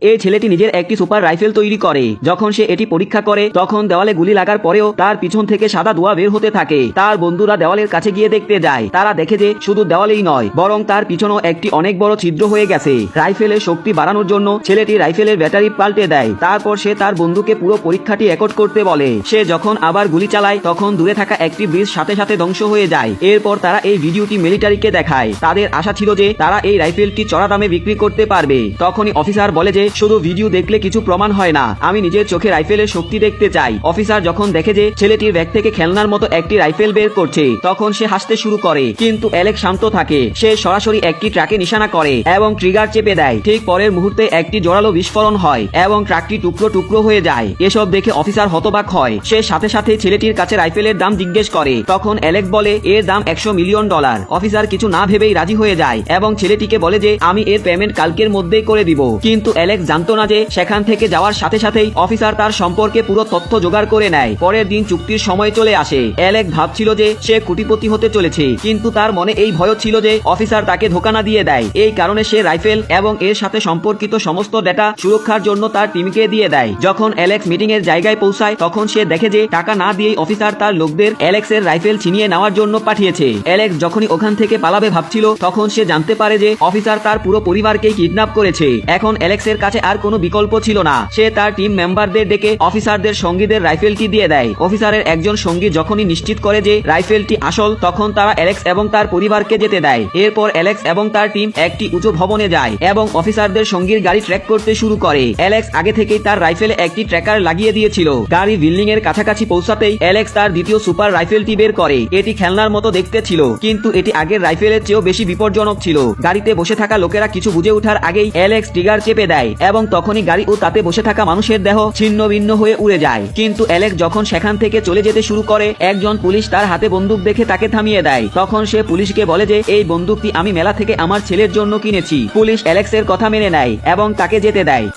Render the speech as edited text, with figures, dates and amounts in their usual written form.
এই ছেলেটি নিজের একটি সুপার রাইফেল তৈরি করে। যখন সে এটি পরীক্ষা করে তখন দেওয়ালে গুলি লাগার পরেও তার পিছন থেকে সাদা ধোঁয়া বের হতে থাকে। তার বন্ধুরা দেওয়ালের কাছে গিয়ে দেখতে যায়, তারা দেখে যে শুধু দেওয়ালেই নয় বরং তার পিছনেও একটি অনেক বড় ছিদ্র হয়ে গেছে। রাইফেলের শক্তি বাড়ানোর জন্য ছেলেটি রাইফেলের ব্যাটারি পাল্টে দেয়। তারপর সে তার বন্ধুকে পুরো পরীক্ষাটি রেকর্ড করতে বলে। সে যখন আবার গুলি চালায় তখন দূরে থাকা একটি ব্রিজ সাথে সাথে ধ্বংস হয়ে যায়। এরপর তারা এই ভিডিওটি মিলিটারিকে দেখায়। তাদের আশা ছিল যে তারা এই রাইফেলটি চড়া দামে বিক্রি করতে পারবে। তখনই অফিসার বলে যে শুধু ভিডিও দেখলে কিছু প্রমাণ হয় না, আমি নিজের চোখে রাইফেলের শক্তি দেখতে চাই। অফিসার যখন দেখে যে ছেলেটির ব্যাগ থেকে খেলনার মতো একটি রাইফেল বের করছে তখন সে হাসতে শুরু করে, কিন্তু অ্যালেক্স শান্ত থাকে। সে সরাসরি একটি ট্রাকে নিশানা করে এবং ট্রিগার চেপে দেয়। ঠিক পরের মুহূর্তে একটি জোরালো বিস্ফোরণ হয় এবং ট্রাকটি টুকরো টুকরো হয়ে যায়। এসব দেখে অফিসার হতবাক হয়। সে সাথে সাথে ছেলেটির কাছে রাইফেলের দাম জিজ্ঞেস করে। তখন অ্যালেক্স বলে এর দাম $100 মিলিয়ন। অফিসার কিছু না ভেবেই রাজি হয়ে যায় এবং ছেলেটিকে বলে যে আমি এর পেমেন্ট কালকের মধ্যেই করে দিব। কিন্তু অ্যালেক্স জানতো না যে সেখান থেকে যাওয়ার সাথে সাথেই অফিসার তার সম্পর্কে পুরো তথ্য জোগাড় করে নেয়। পরের দিন চুক্তির সময় চলে আসে। অ্যালেক্স ভাবছিল যে সে কোটিপতি হতে চলেছে, কিন্তু তার মনে এই ভয় ছিল যে অফিসার তাকে ধোঁকা না দিয়ে দেয়। এই কারণে সে রাইফেল এবং এর সাথে সম্পর্কিত সমস্ত ডেটা সুরক্ষার জন্য তার টিমকে দিয়ে দেয়। যখন অ্যালেক্স মিটিং এর জায়গায় পৌঁছায় তখন সে দেখে যে টাকা না দিয়েই অফিসার তার লোকদের অ্যালেক্সের রাইফেল ছিনিয়ে নেওয়ার জন্য পাঠিয়েছে। অ্যালেক্স যখনই ওখান থেকে পালাবে ভাবছিল তখন সে জানতে পারে যে অফিসার তার পুরো পরিবারকেই কিডন্যাপ করেছে। এখন অ্যালেক্সের কাছে আর কোনো বিকল্প ছিল না। সে তার টিম মেম্বারদের ডেকে অফিসারদের সঙ্গীদের রাইফেলটি দিয়ে দেয়। অফিসারের একজন সঙ্গী যখনই নিশ্চিত করে যে রাইফেলটি আসল তখন তারা অ্যালেক্স এবং তার পরিবারকে যেতে দেয়। এরপর অ্যালেক্স এবং তার টিম একটি উঁচু ভবনে যায় এবং অফিসারদের সঙ্গীর গাড়ি ট্র্যাক করতে শুরু করে। অ্যালেক্স আগে থেকেই তার রাইফেলে একটি ট্র্যাকার লাগিয়ে দিয়েছিল। গাড়ি বিল্ডিং এর কাছাকাছি পৌঁছাতেই অ্যালেক্স তার দ্বিতীয় সুপার রাইফেলটি বের করে। এটি খেলনার মতো দেখতে ছিল, কিন্তু এটি আগের রাইফেলের চেয়েও বেশি বিপজ্জনক ছিল। গাড়িতে বসে থাকা লোকেরা কিছু বুঝে ওঠার আগেই অ্যালেক্স ট্রিগার চেপে দেয় এবং তখনই গাড়ি ও তাতে বসে থাকা মানুষের দেহ ছিন্ন ভিন্ন হয়ে উড়ে যায়। কিন্তু অ্যালেক্স যখন সেখান থেকে চলে যেতে শুরু করে একজন পুলিশ তার হাতে বন্দুক দেখে তাকে থামিয়ে দেয়। তখন সে পুলিশকে বলে যে এই বন্দুকটি আমি মেলা থেকে আমার ছেলের জন্য কিনেছি। পুলিশ অ্যালেক্সের কথা মেনে নেয় এবং তাকে যেতে দেয়।